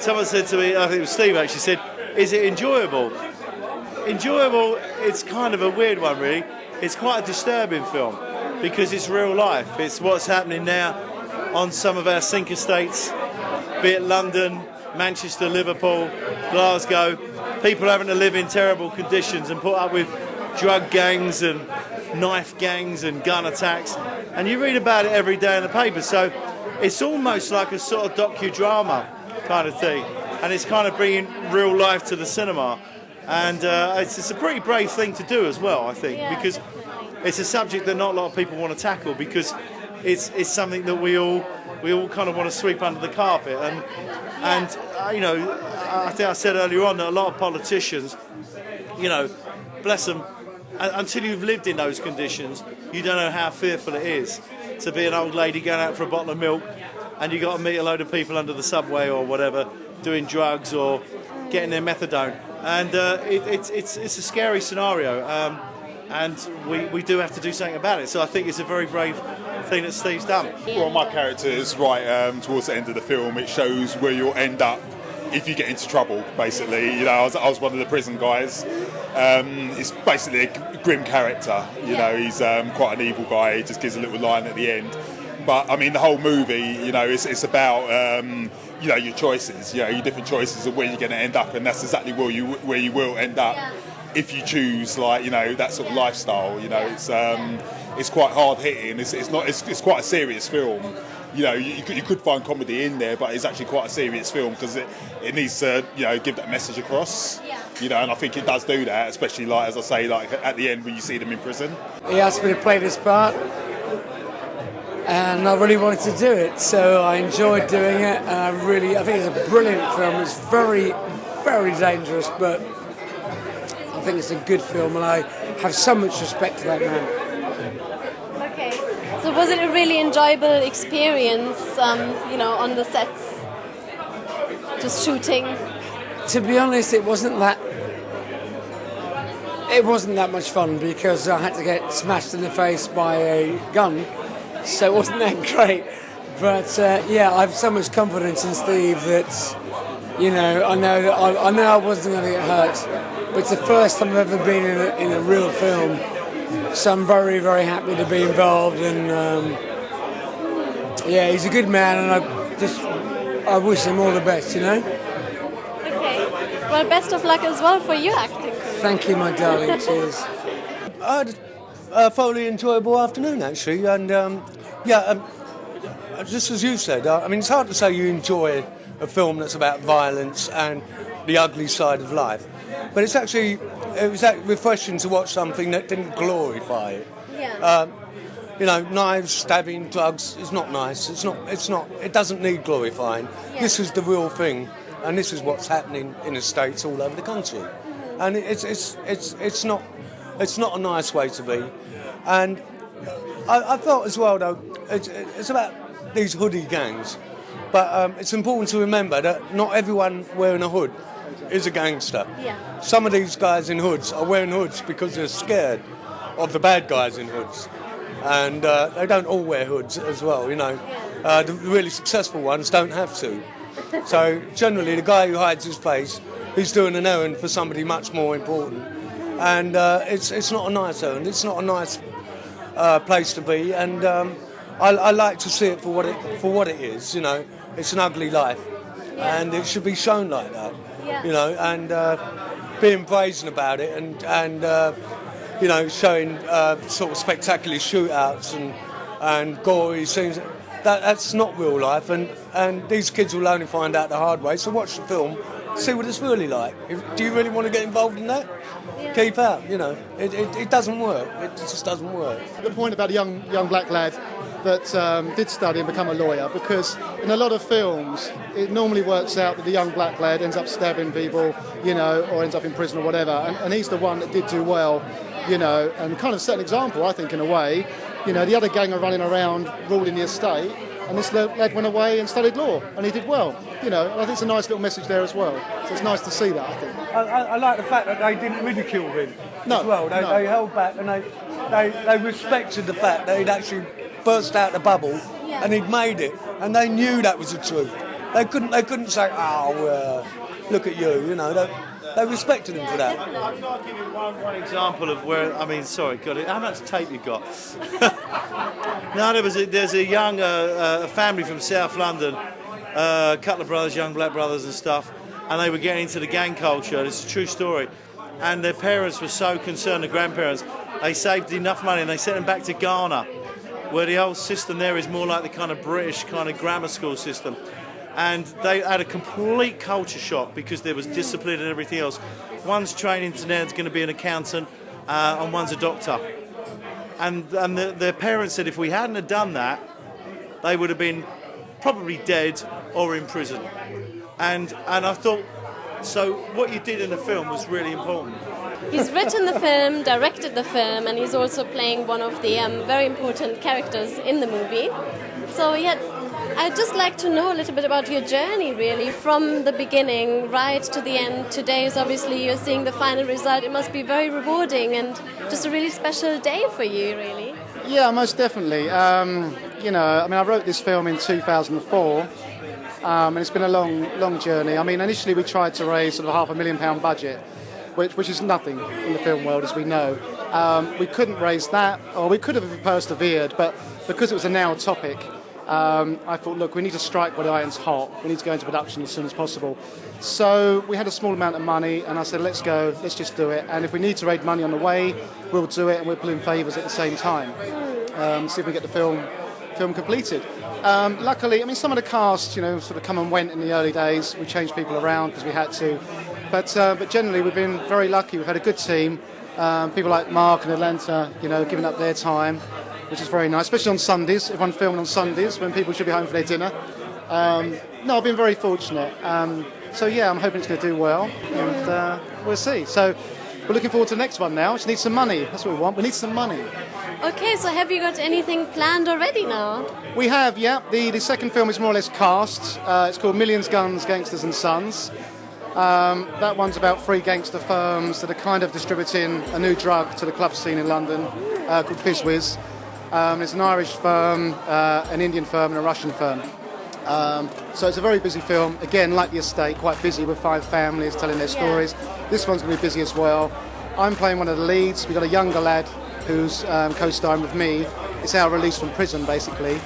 someone said to me, I think it was Steve actually said, is it enjoyable? Enjoyable, it's kind of a weird one really. It's quite a disturbing film because it's real life. It's what's happening now on some of our sink estates, be it London, Manchester, Liverpool, Glasgow. People having to live in terrible conditions and put up with drug gangs and knife gangs and gun attacks. And you read about it every day in the paper. So it's almost like a sort of docudrama kind of thing. And it's kind of bringing real life to the cinema. And it's a pretty brave thing to do as well, I think, because it's a subject that not a lot of people want to tackle because it's something that we all kind of want to sweep under the carpet. And you know, I think I said earlier on that a lot of politicians, you know, bless them, until you've lived in those conditions, you don't know how fearful it is to be an old lady going out for a bottle of milk and you've got to meet a load of people under the subway or whatever, doing drugs or getting their methadone. And it's a scary scenario, and we do have to do something about it. So I think it's a very brave thing that Steve's done. Well, my character is right towards the end of the film. It shows where you'll end up if you get into trouble, basically. You know, I was one of the prison guys. It's basically a grim character. You know, he's quite an evil guy. He just gives a little line at the end. But I mean, the whole movie, you know, it's about you know, your choices. You know, your different choices of where you're going to end up, and that's exactly where you will end up if you choose, like, you know, that sort of lifestyle. You know, it's quite hard hitting. It's quite a serious film. You know, you could find comedy in there, but it's actually quite a serious film because it needs to, you know, give that message across. You know, and I think it does do that, especially, like, as I say, like at the end when you see them in prison. He asked me to play this part, and I really wanted to do it, so I enjoyed doing it. And I think it's a brilliant film. It's very, very dangerous, but I think it's a good film, and I have so much respect for that man. Okay, so was it a really enjoyable experience, you know, on the sets, just shooting? To be honest, it wasn't that much fun because I had to get smashed in the face by a gun, so it wasn't that great. But yeah, I have so much confidence in Steve that, you know, I know I wasn't going to get hurt. But it's the first time I've ever been in a real film, so I'm very, very happy to be involved. And yeah, he's a good man, and I wish him all the best, you know. Okay. Well, best of luck as well for your acting. Thank you, my darling. Cheers. I had a thoroughly enjoyable afternoon, actually, and just as you said, I mean, it's hard to say you enjoy a film that's about violence and the ugly side of life. But it was refreshing to watch something that didn't glorify it. Yeah. You know, knives, stabbing, drugs is not nice. It doesn't need glorifying. Yeah. This is the real thing, and this is what's happening in the States all over the country. Mm-hmm. And it's not a nice way to be. And I felt as well, though, it's about these hoodie gangs. But it's important to remember that not everyone wearing a hood is a gangster. Yeah. Some of these guys in hoods are wearing hoods because they're scared of the bad guys in hoods. And they don't all wear hoods as well, you know. The really successful ones don't have to. So generally the guy who hides his face, he's doing an errand for somebody much more important. And it's not a nice errand, it's not a nice place to be. And I like to see it for what it is, you know. It's an ugly life. Yeah. And it should be shown like that. Yeah. You know, and being brazen about it, and you know, showing sort of spectacular shootouts and gory scenes. That's not real life, and these kids will only find out the hard way. So watch the film, see what it's really like. Do you really want to get involved in that? Yeah. Keep out. You know, it doesn't work. It just doesn't work. The point about a young black lad that did study and become a lawyer, because in a lot of films it normally works out that the young black lad ends up stabbing people, you know, or ends up in prison or whatever, and he's the one that did do well, you know, and kind of set an example, I think, in a way. You know, the other gang are running around ruling the estate, and this lad went away and studied law, and he did well, you know, and I think it's a nice little message there as well. So it's nice to see that, I think. I like the fact that they didn't ridicule him as well. They held back, and they respected the fact that he'd actually burst out the bubble, and he'd made it, and they knew that was the truth. They couldn't say, "Oh, look at you," you know. They respected him for that. I've got to give you one example of where. I mean, sorry, got it. How much tape you got? No, there's a young family from South London, a couple of brothers, young black brothers and stuff, and they were getting into the gang culture. It's a true story, and their parents were so concerned. The grandparents, they saved enough money and they sent them back to Ghana, where the whole system there is more like the kind of British kind of grammar school system. And they had a complete culture shock because there was discipline and everything else. One's training to now is going to be an accountant, and one's a doctor. And their parents said if we hadn't have done that, they would have been probably dead or in prison. And I thought, so what you did in the film was really important. He's written the film, directed the film, and he's also playing one of the very important characters in the movie. So yeah, I'd just like to know a little bit about your journey, really, from the beginning right to the end. Today is obviously you're seeing the final result. It must be very rewarding and just a really special day for you, really. Yeah, most definitely. I wrote this film in 2004, and it's been a long journey. I mean, initially we tried to raise sort of £500,000 budget, which is nothing in the film world, as we know. We couldn't raise that, or we could have persevered, but because it was a now topic, I thought, look, we need to strike while the iron's hot. We need to go into production as soon as possible. So we had a small amount of money, and I said, let's go, let's just do it. And if we need to raise money on the way, we'll do it, and we'll pull in favours at the same time. See if we get the film completed. Luckily, I mean, some of the cast, sort of come and went in the early days. We changed people around because we had to. But generally, we've been very lucky. We've had a good team. People like Mark and Atlanta, giving up their time, which is very nice, especially on Sundays. Everyone filming on Sundays when people should be home for their dinner. No, I've been very fortunate. So yeah, I'm hoping it's going to do well, and we'll see. So we're looking forward to the next one now. Just need some money. That's what we want. We need some money. Okay, so have you got anything planned already now? We have, yeah. The second film is more or less cast. It's called Millions, Guns, Gangsters and Sons. That one's about 3 gangster firms that are kind of distributing a new drug to the club scene in London called Fizzwiz. It's an Irish firm, an Indian firm and a Russian firm. So it's a very busy film. Again, like The Estate, quite busy with 5 families telling their stories. This one's going to be busy as well. I'm playing one of the leads. We've got a younger lad who's co-starring with me. It's our release from prison, basically.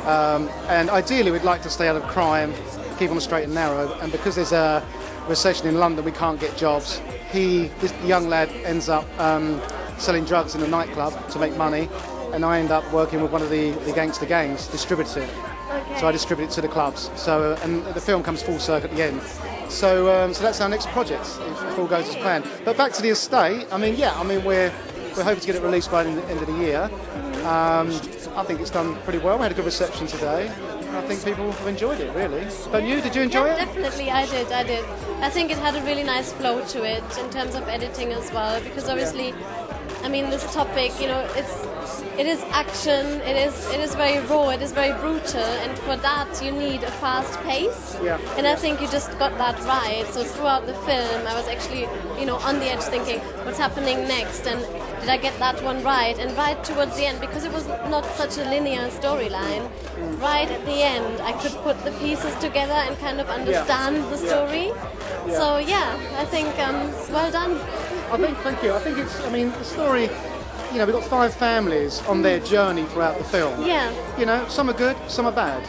And ideally, we'd like to stay out of crime, keep on the straight and narrow. And because there's a recession in London, we can't get jobs. This young lad ends up selling drugs in a nightclub to make money. And I end up working with one of the gangster gangs, distributing it. Okay. So I distribute it to the clubs. So and the film comes full circle at the end. So that's our next project, if all goes as planned. But back to The Estate. We're hoping to get it released by the end of the year. I think it's done pretty well. We had a good reception today. I think people have enjoyed it, really. Don't you? Did you enjoy it? Definitely, I did. I think it had a really nice flow to it in terms of editing as well, because obviously, this topic, it is action, it is very raw, it is very brutal, and for that you need a fast pace. Yeah. And I think you just got that right. So throughout the film, I was actually, on the edge thinking, what's happening next, and did I get that one right? And right towards the end, because it was not such a linear storyline, right at the end, I could put the pieces together and kind of understand the story. Yeah. So I think well done. Thank you. I think it's, the story, we've got 5 families on their journey throughout the film. Yeah. Some are good, some are bad.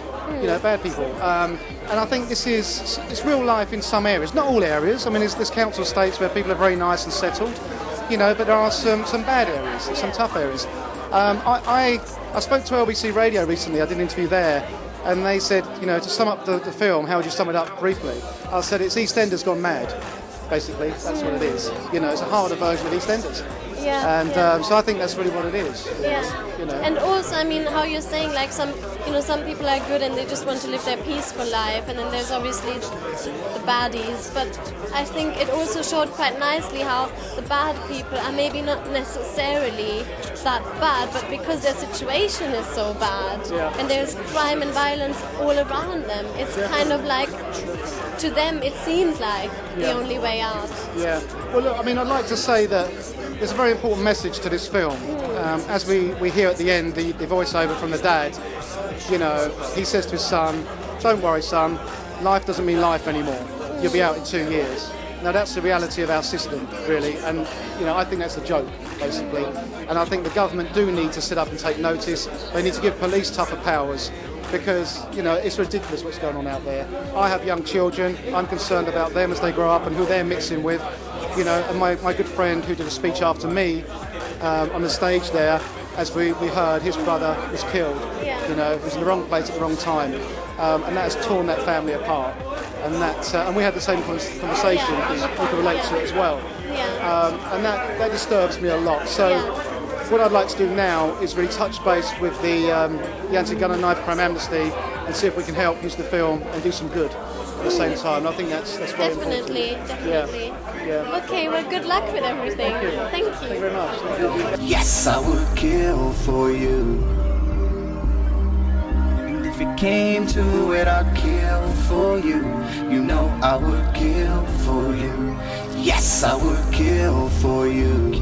Bad people. And I think it's real life in some areas, not all areas. There's council estates where people are very nice and settled, but there are some bad areas, some tough areas. I spoke to LBC Radio recently. I did an interview there, and they said, to sum up the film, how would you sum it up briefly? I said it's EastEnders gone mad. Basically, that's what it is. It's a harder version of EastEnders. Yeah. And so I think that's really what it is. Yeah. And also, how you're saying, like some people are good and they just want to live their peaceful life, and then there's obviously the baddies. But I think it also showed quite nicely how the bad people are maybe not necessarily that bad, but because their situation is so bad, and there's crime and violence all around them, it's kind of like, to them it seems like the only way out. Yeah. Well, look, I'd like to say that there's a very important message to this film. As we hear at the end, the voiceover from the dad, you know, he says to his son, "Don't worry, son, life doesn't mean life anymore. You'll be out in 2 years." Now that's the reality of our system, really, and you know, I think that's a joke, basically. And I think the government do need to sit up and take notice. They need to give police tougher powers, because you know, it's ridiculous what's going on out there. I have young children. I'm concerned about them as they grow up and who they're mixing with. You know, and my good friend who did a speech after me on the stage there, as we heard, his brother was killed. Yeah. You know, he was in the wrong place at the wrong time, and that has torn that family apart. And and we had the same conversation, because you can relate to it as well. Yeah. And that disturbs me a lot. So what I'd like to do now is really touch base with the Anti-Gun and Knife Crime Amnesty and see if we can help use the film and do some good at the same time. And I think that's very important. Definitely. Yeah. Okay, well, good luck with everything. Thank you. Thank you very much. Thank you. Yes, I would kill for you. And if it came to it, I'd kill for you. You know I would kill for you. Yes, I would kill for you.